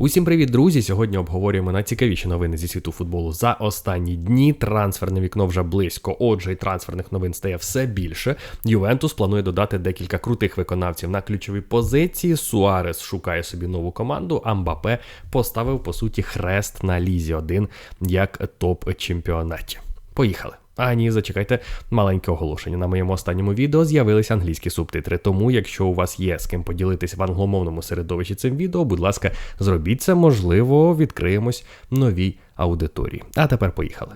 Усім привіт, друзі! Сьогодні обговорюємо найцікавіші новини зі світу футболу за останні дні. Трансферне вікно вже близько, отже, і трансферних новин стає все більше. Ювентус планує додати декілька крутих виконавців на ключові позиції. Суарес шукає собі нову команду, а Мбаппе поставив, по суті, хрест на Лізі 1 як топ-чемпіонаті. Поїхали! А ні, зачекайте, маленьке оголошення. На моєму останньому відео з'явилися англійські субтитри, тому якщо у вас є з ким поділитись в англомовному середовищі цим відео, будь ласка, зробіть це, можливо, відкриємось новій аудиторії. А тепер поїхали.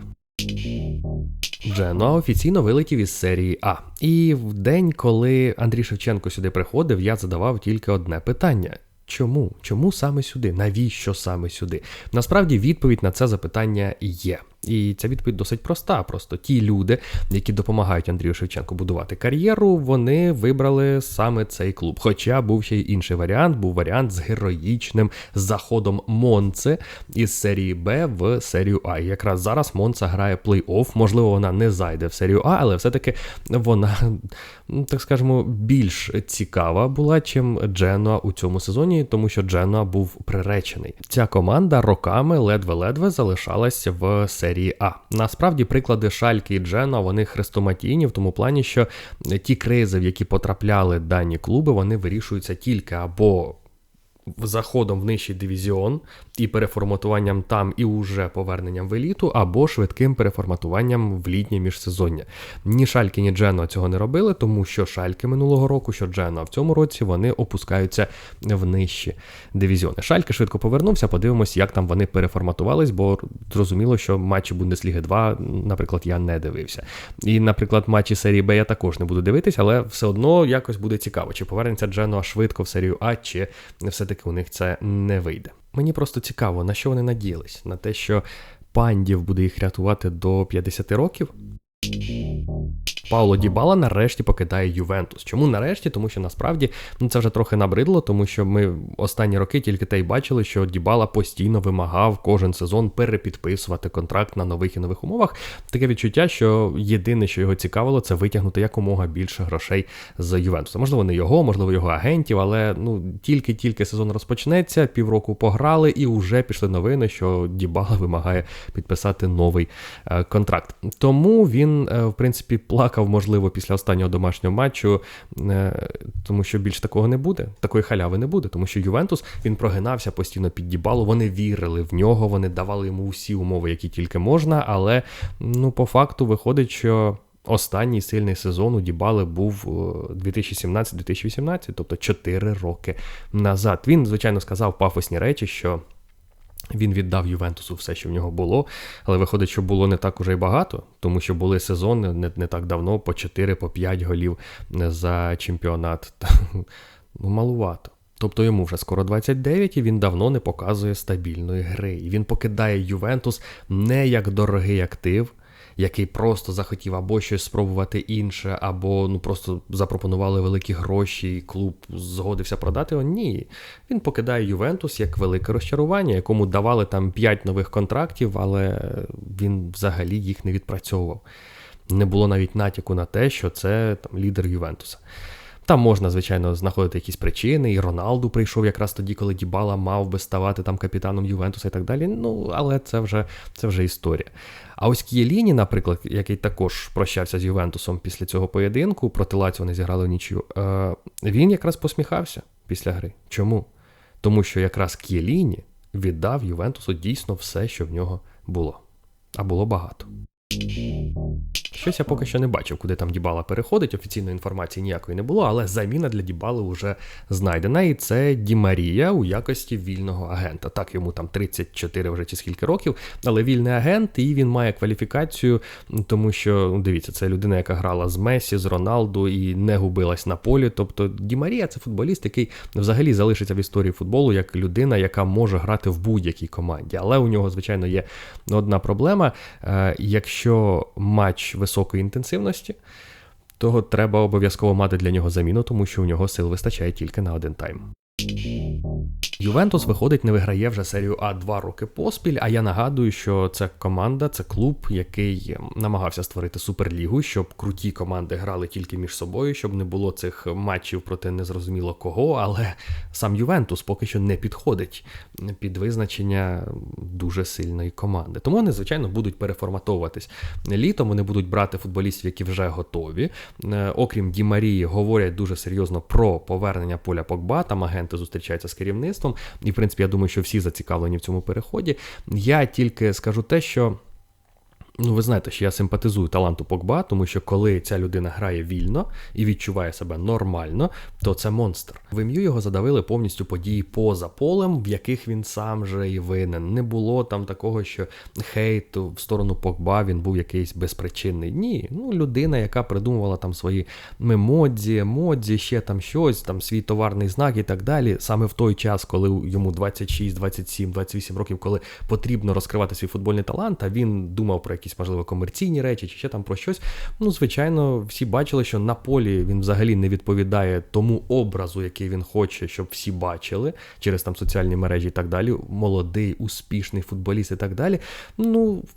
Дженуа офіційно вилетів із серії А. І в день, коли Андрій Шевченко сюди приходив, я задавав тільки одне питання. Чому? Чому саме сюди? Навіщо саме сюди? Насправді відповідь на це запитання є. І ця відповідь досить проста. Просто ті люди, які допомагають Андрію Шевченку будувати кар'єру, вони вибрали саме цей клуб. Хоча був ще й інший варіант, був варіант з героїчним заходом Монци із серії Б в серію А. І якраз зараз Монца грає плей-офф, можливо, вона не зайде в серію А, але все-таки вона, так скажемо, більш цікава була, чим Дженуа у цьому сезоні, тому що Дженуа був приречений. Ця команда роками ледве-ледве залишалась в серії А. Насправді, приклади Шальке і Дженуа, вони хрестоматійні в тому плані, що ті кризи, в які потрапляли дані клуби, вони вирішуються тільки або заходом в нижчий дивізіон і переформатуванням там, і уже поверненням в еліту, або швидким переформатуванням в літнє міжсезоння. Ні Шальке, ні Дженуа цього не робили, тому що Шальке минулого року, що Дженуа в цьому році, вони опускаються в нижчі дивізіони. Шальке швидко повернувся, подивимось, як там вони переформатувались, бо зрозуміло, що матчі Бундесліги 2, наприклад, я не дивився. І, наприклад, матчі серії Б я також не буду дивитись, але все одно якось буде цікаво, чи повернеться Дженуа швидко в серію А, чи все-таки у них це не вийде. Мені просто цікаво, на що вони надіялись? На те, що Пандів буде їх рятувати до 50 років? Пауло Дібала нарешті покидає Ювентус. Чому нарешті? Тому що насправді це вже трохи набридло, тому що ми останні роки тільки те й бачили, що Дібала постійно вимагав кожен сезон перепідписувати контракт на нових і нових умовах. Таке відчуття, що єдине, що його цікавило, це витягнути якомога більше грошей з Ювентуса. Можливо, не його, можливо, його агентів, але тільки сезон розпочнеться, півроку пограли і вже пішли новини, що Дібала вимагає підписати новий контракт. Тому він, в принципі, плакав, можливо, після останнього домашнього матчу, тому що більш такого не буде, такої халяви не буде, тому що Ювентус, він прогинався постійно під Дібалу, вони вірили в нього, вони давали йому усі умови, які тільки можна, але, по факту виходить, що останній сильний сезон у Дібали був 2017-2018, тобто 4 роки назад. Він, звичайно, сказав пафосні речі, що він віддав Ювентусу все, що в нього було, але виходить, що було не так уже й багато, тому що були сезони не так давно по 4-5 голів за чемпіонат. Малувато. Тобто йому вже скоро 29 і він давно не показує стабільної гри. І він покидає Ювентус не як дорогий актив, який просто захотів або щось спробувати інше, або просто запропонували великі гроші, і клуб згодився продати його. Ні. Він покидає Ювентус як велике розчарування, якому давали там 5 нових контрактів, але він взагалі їх не відпрацьовував. Не було навіть натяку на те, що це лідер Ювентуса. Там можна, звичайно, знаходити якісь причини, і Роналду прийшов якраз тоді, коли Дібала мав би ставати капітаном Ювентуса і так далі, але це вже історія. А ось К'єліні, наприклад, який також прощався з Ювентусом після цього поєдинку, проти Лаціо вони зіграли в нічию, він якраз посміхався після гри. Чому? Тому що якраз К'єліні віддав Ювентусу дійсно все, що в нього було. А було багато. Щось я поки що не бачив, куди там Дібала переходить, офіційної інформації ніякої не було, але заміна для Дібали вже знайдена, і це Ді Марія у якості вільного агента. Так, йому там 34 вже чи скільки років, але вільний агент, і він має кваліфікацію, тому що, дивіться, це людина, яка грала з Месі, з Роналду і не губилась на полі, тобто Ді Марія – це футболіст, який взагалі залишиться в історії футболу як людина, яка може грати в будь-якій команді, але у нього, звичайно, є одна проблема, якщо матч високої інтенсивності, то треба обов'язково мати для нього заміну, тому що у нього сил вистачає тільки на один тайм. Ювентус, виходить, не виграє вже серію А 2 роки поспіль, а я нагадую, що це команда, це клуб, який намагався створити суперлігу, щоб круті команди грали тільки між собою, щоб не було цих матчів проти незрозуміло кого, але сам Ювентус поки що не підходить під визначення дуже сильної команди. Тому вони, звичайно, будуть переформатовуватись. Літом вони будуть брати футболістів, які вже готові. Окрім Ді Марії, говорять дуже серйозно про повернення Поля Погба, там агенти зустрічаються з керівництвом. І, в принципі, я думаю, що всі зацікавлені в цьому переході. Я тільки скажу те, що ви знаєте, що я симпатизую таланту Погба, тому що коли ця людина грає вільно і відчуває себе нормально, то це монстр. В ім'ю його задавили повністю події поза полем, в яких він сам же і винен. Не було там такого, що хейт в сторону Погба, він був якийсь безпричинний. Ні, людина, яка придумувала там свої емодзі, ще там щось, там свій товарний знак і так далі. Саме в той час, коли йому 26, 27, 28 років, коли потрібно розкривати свій футбольний талант, а він думав про якісь, можливо, комерційні речі, чи ще там про щось. Звичайно, всі бачили, що на полі він взагалі не відповідає тому образу, який він хоче, щоб всі бачили, через там соціальні мережі і так далі. Молодий, успішний футболіст і так далі.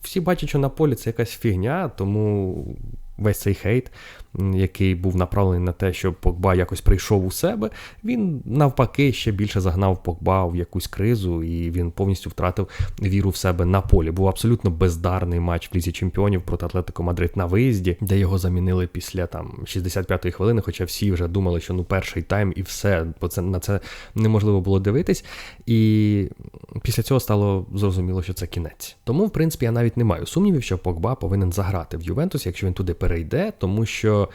Всі бачать, що на полі це якась фігня, тому весь цей хейт, який був направлений на те, щоб Погба якось прийшов у себе, він навпаки ще більше загнав Погба в якусь кризу, і він повністю втратив віру в себе на полі. Був абсолютно бездарний матч в Лізі Чемпіонів проти Атлетико Мадрид на виїзді, де його замінили після 65-ї хвилини, хоча всі вже думали, що перший тайм і все, бо на це неможливо було дивитись. І після цього стало зрозуміло, що це кінець. Тому, в принципі, я навіть не маю сумнівів, що Погба повинен заграти в Ювентус, якщо він туди перейде, тому що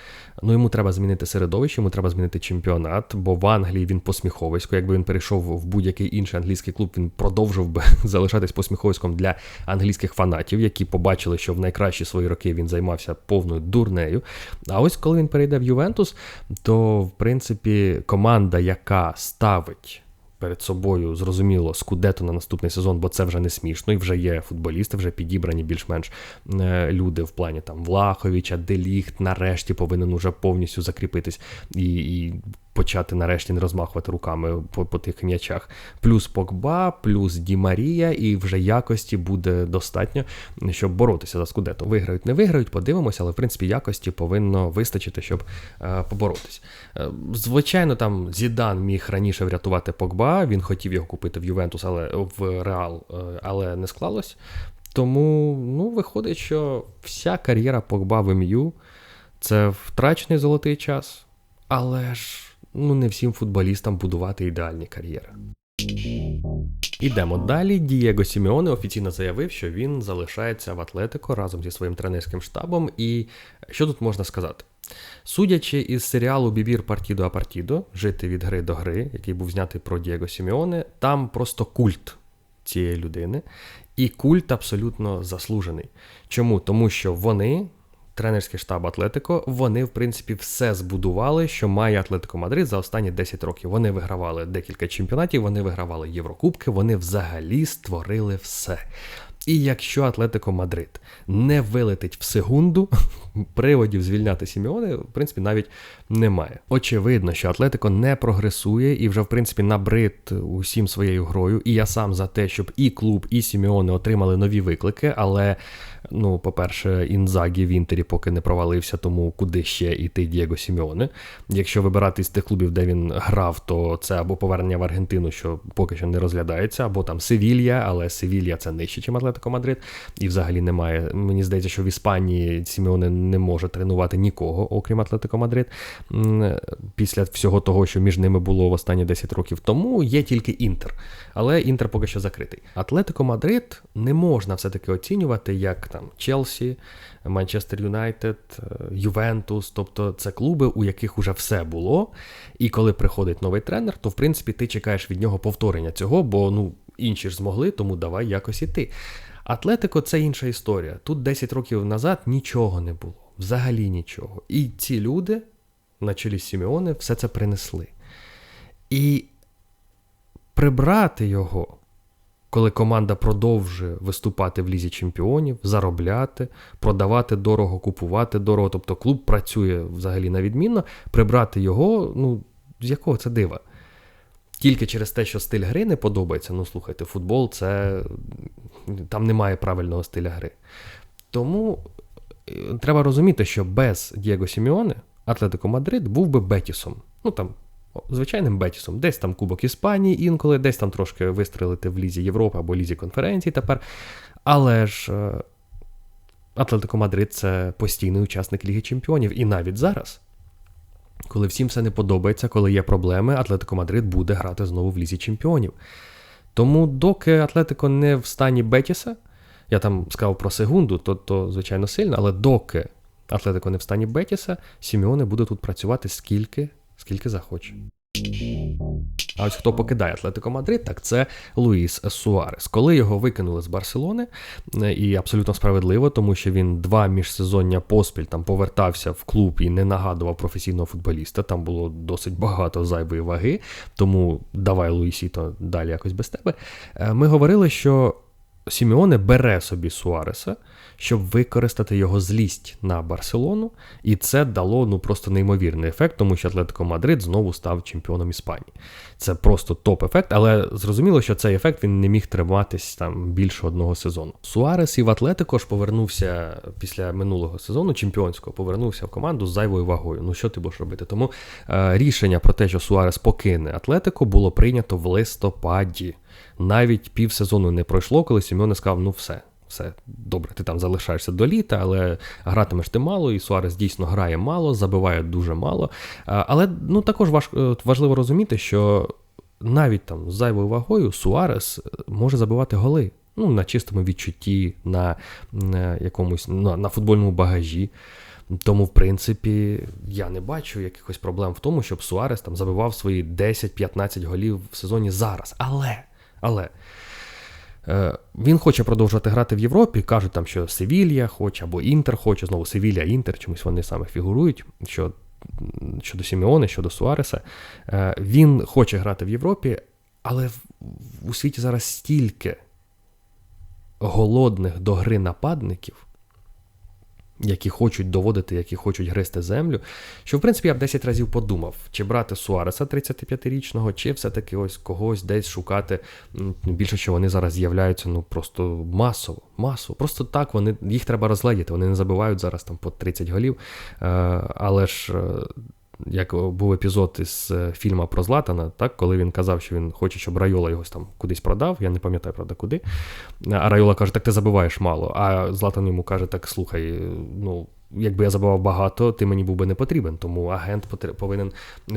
йому треба змінити середовище, йому треба змінити чемпіонат, бо в Англії він посміховисько. Якби він перейшов в будь-який інший англійський клуб, він продовжив би залишатись посміховиськом для англійських фанатів, які побачили, що в найкращі свої роки він займався повною дурнею. А ось коли він перейде в Ювентус, то, в принципі, команда, яка ставить перед собою, зрозуміло, скудето на наступний сезон, бо це вже не смішно, і вже є футболісти, вже підібрані більш-менш люди в плані там Влаховича, Де Ліхт, нарешті повинен уже повністю закріпитись і почати нарешті не розмахувати руками по тих м'ячах. Плюс Погба, плюс Ді Марія, і вже якості буде достатньо, щоб боротися за скудето. Виграють, не виграють, подивимося, але в принципі якості повинно вистачити, щоб поборотись. Звичайно, там Зідан міг раніше врятувати Погба, він хотів його купити в Ювентус, але в Реал, але не склалось. Тому, виходить, що вся кар'єра Погба в МЮ – це втрачений золотий час, але ж не всім футболістам будувати ідеальні кар'єри. Ідемо далі. Дієго Сімеоне офіційно заявив, що він залишається в Атлетико разом зі своїм тренерським штабом. І що тут можна сказати? Судячи із серіалу «Бібір Партідо а Партідо», «Жити від гри до гри», який був знятий про Дієго Сімеоне, там просто культ цієї людини. І культ абсолютно заслужений. Чому? Тому що вони, тренерський штаб Атлетико, вони, в принципі, все збудували, що має Атлетико Мадрид за останні 10 років. Вони вигравали декілька чемпіонатів, вони вигравали Єврокубки, вони взагалі створили все. І якщо Атлетико Мадрид не вилетить в секунду, приводів звільняти Сімеоне, в принципі, навіть немає. Очевидно, що Атлетико не прогресує і вже, в принципі, набрид усім своєю грою. І я сам за те, щоб і клуб, і Сімеоне отримали нові виклики, але, по-перше, Інзагі в Інтері поки не провалився, тому куди ще йти Дієго Сімеоне. Якщо вибирати з тих клубів, де він грав, то це або повернення в Аргентину, що поки що не розглядається, або там Севілья, але Севілья це нижче, ніж Атлетико Мадрид, і взагалі немає. Мені здається, що в Іспанії Сімеоне не може тренувати нікого, окрім Атлетико Мадрид, після всього того, що між ними було в останні 10 років. Тому є тільки Інтер, але Інтер поки що закритий. Атлетико Мадрид не можна все-таки оцінювати як там Челсі, Манчестер Юнайтед, Ювентус, тобто це клуби, у яких уже все було, і коли приходить новий тренер, то в принципі ти чекаєш від нього повторення цього, бо інші ж змогли, тому давай якось іти. Атлетико – це інша історія. Тут 10 років назад нічого не було. Взагалі нічого. І ці люди, на чолі з Сімеоне, все це принесли. І прибрати його, коли команда продовжує виступати в Лізі Чемпіонів, заробляти, продавати дорого, купувати дорого, тобто клуб працює взагалі на відмінно, прибрати його, з якого це дива? тільки через те, що стиль гри не подобається. Ну, слухайте, футбол це... Там немає правильного стиля гри. Тому треба розуміти, що без Дієго Сімеоне Атлетико Мадрид був би Бетісом. Ну, там, звичайним Бетісом. Десь там Кубок Іспанії інколи, десь там трошки вистрелити в Лізі Європи або Лізі конференцій тепер. Але ж Атлетико Мадрид – це постійний учасник Ліги Чемпіонів. І навіть зараз, коли всім все не подобається, коли є проблеми, Атлетико Мадрид буде грати знову в Лізі Чемпіонів. Тому доки Атлетико не в стані Бетіса, я там сказав про Сегунду, то звичайно сильно, але доки Атлетико не в стані Бетіса, Сімеоне буде тут працювати скільки захоче. А ось хто покидає Атлетико Мадрид, так це Луїс Суарес. Коли його викинули з Барселони, і абсолютно справедливо, тому що він 2 міжсезоння поспіль там повертався в клуб і не нагадував професійного футболіста, там було досить багато зайвої ваги, тому давай, Луїсіто, далі якось без тебе. Ми говорили, що Сімеоне бере собі Суареса, щоб використати його злість на Барселону, і це дало просто неймовірний ефект, тому що Атлетико Мадрид знову став чемпіоном Іспанії. Це просто топ-ефект, але зрозуміло, що цей ефект він не міг триматись там більше одного сезону. Суарес і в Атлетико ж повернувся після минулого сезону, чемпіонського, повернувся в команду з зайвою вагою. Ну що ти будеш робити? Тому рішення про те, що Суарес покине Атлетико, було прийнято в листопаді. Навіть півсезону не пройшло, коли Сімеоне сказав, ну все, добре, ти там залишаєшся до літа, але гратимеш ти мало, і Суарес дійсно грає мало, забиває дуже мало. Але також важливо розуміти, що навіть там з зайвою вагою Суарес може забивати голи. Ну, на чистому відчутті, на якомусь, на футбольному багажі. Тому, в принципі, я не бачу якихось проблем в тому, щоб Суарес там забивав свої 10-15 голів в сезоні зараз. Але він хоче продовжувати грати в Європі, кажуть там, що Севілья хоче, або Інтер хоче, знову Севілья, Інтер, чомусь вони саме фігурують, щодо Сімеоне, щодо Суареса. Він хоче грати в Європі, але у світі зараз стільки голодних до гри нападників, які хочуть доводити, які хочуть гризти землю, що, в принципі, я б 10 разів подумав, чи брати Суареса 35-річного, чи все-таки ось когось десь шукати. Більше, що вони зараз з'являються, просто масово. Просто так, їх треба розгледіти, вони не забивають зараз там по 30 голів, але ж... Як був епізод із фільму про Златана, так, коли він казав, що він хоче, щоб Райола його там кудись продав, я не пам'ятаю, правда, куди. А Райола каже, так ти забиваєш мало. А Златан йому каже, так, слухай, якби я забивав багато, ти мені був би не потрібен, тому агент повинен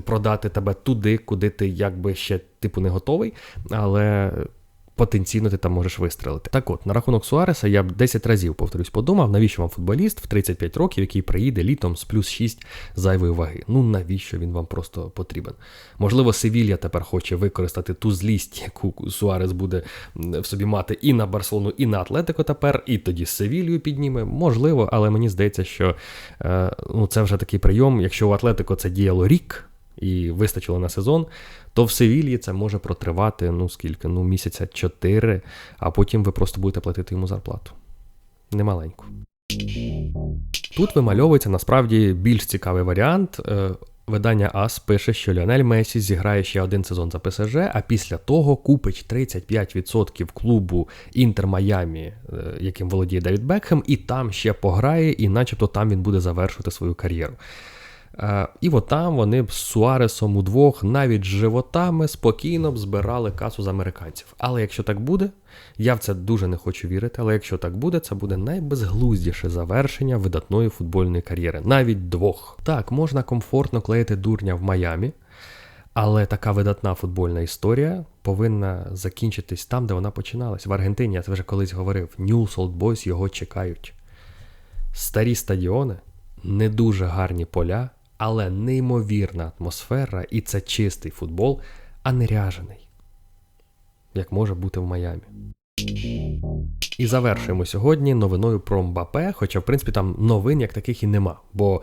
продати тебе туди, куди ти якби ще не готовий, але... потенційно ти там можеш вистрелити. Так от, на рахунок Суареса я б 10 разів, повторюсь, подумав, навіщо вам футболіст в 35 років, який приїде літом з плюс 6 зайвої ваги. Навіщо він вам просто потрібен? Можливо, Севілья тепер хоче використати ту злість, яку Суарес буде в собі мати і на Барселону, і на Атлетико тепер, і тоді з Севілью підніме. Можливо, але мені здається, що це вже такий прийом. Якщо у Атлетико це діяло рік, і вистачило на сезон, то в Севільї це може протривати, місяця 4, а потім ви просто будете платити йому зарплату. Немаленьку. Тут вимальовується насправді більш цікавий варіант. Видання АС пише, що Ліонель Месі зіграє ще один сезон за ПСЖ, а після того купить 35% клубу Інтер Майамі, яким володіє Девід Бекхем, і там ще пограє, і начебто там він буде завершувати свою кар'єру. І от там вони з Суаресом удвох навіть з животами спокійно б збирали касу з американців. Але якщо так буде, я в це дуже не хочу вірити, але якщо так буде, це буде найбезглуздіше завершення видатної футбольної кар'єри. Навіть двох. Так, можна комфортно клеїти дурня в Майамі, але така видатна футбольна історія повинна закінчитись там, де вона починалась. В Аргентині, я це вже колись говорив, Newell's Old Boys його чекають. Старі стадіони, не дуже гарні поля, але неймовірна атмосфера, і це чистий футбол, а не ряжений, як може бути в Майамі. І завершуємо сьогодні новиною про Мбаппе, хоча, в принципі, там новин як таких і нема, бо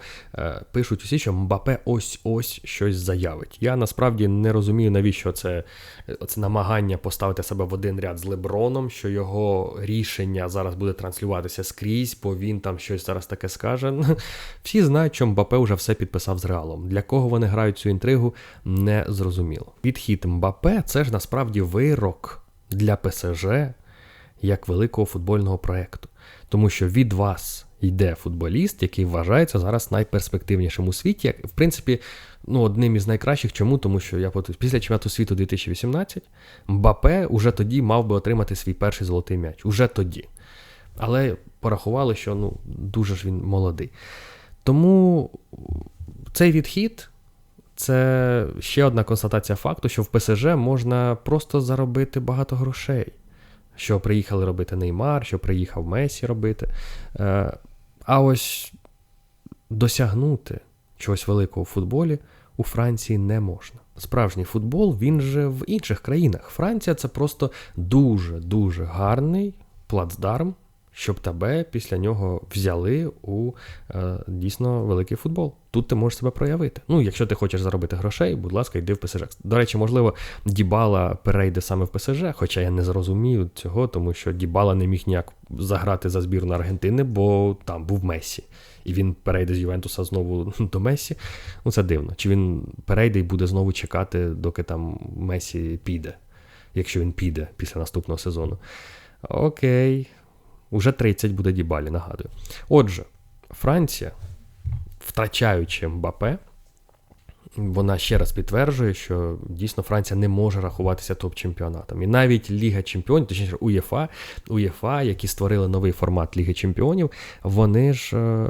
пишуть усі, що Мбаппе ось-ось щось заявить. Я насправді не розумію, навіщо це намагання поставити себе в один ряд з Леброном, що його рішення зараз буде транслюватися скрізь, бо він там щось зараз таке скаже. Всі знають, що Мбаппе вже все підписав з Реалом. Для кого вони грають цю інтригу, не зрозуміло. Відхід Мбаппе – це ж насправді вирок для ПСЖ, як великого футбольного проєкту. Тому що від вас йде футболіст, який вважається зараз найперспективнішим у світі. В принципі, одним із найкращих. Чому? Тому що, я повторюю, після чемпіонату світу 2018 Мбаппе уже тоді мав би отримати свій перший золотий м'яч. Уже тоді. Але порахували, що дуже ж він молодий. Тому цей відхід – це ще одна констатація факту, що в ПСЖ можна просто заробити багато грошей. Що приїхали робити Неймар, що приїхав Месі робити. А ось досягнути чогось великого в футболі у Франції не можна. Справжній футбол, він же в інших країнах. Франція – це просто дуже-дуже гарний плацдарм, щоб тебе після нього взяли у дійсно великий футбол. Тут ти можеш себе проявити. Якщо ти хочеш заробити грошей, будь ласка, йди в ПСЖ. До речі, можливо, Дібала перейде саме в ПСЖ, хоча я не зрозумію цього, тому що Дібала не міг ніяк заграти за збірну Аргентини, бо там був Месі. І він перейде з Ювентуса знову до Месі. Це дивно. Чи він перейде і буде знову чекати, доки там Месі піде, якщо він піде після наступного сезону. Окей. Уже 30 буде Дібалі, нагадую. Отже, Франція, втрачаючи Мбаппе, вона ще раз підтверджує, що дійсно Франція не може рахуватися топ-чемпіонатом. І навіть Ліга Чемпіонів, точніше УЄФА, які створили новий формат Ліги Чемпіонів, вони ж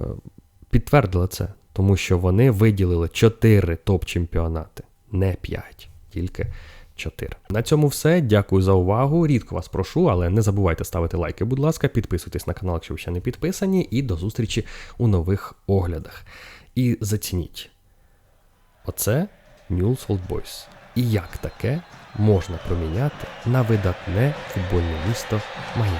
підтвердили це. Тому що вони виділили 4 топ-чемпіонати, не 5, тільки 4. На цьому все. Дякую за увагу. Рідко вас прошу, але не забувайте ставити лайки, будь ласка, підписуйтесь на канал, якщо ви ще не підписані, і до зустрічі у нових оглядах. І зацініть. Оце Newell's Old Boys. І як таке можна проміняти на видатне футбольне місто Майами.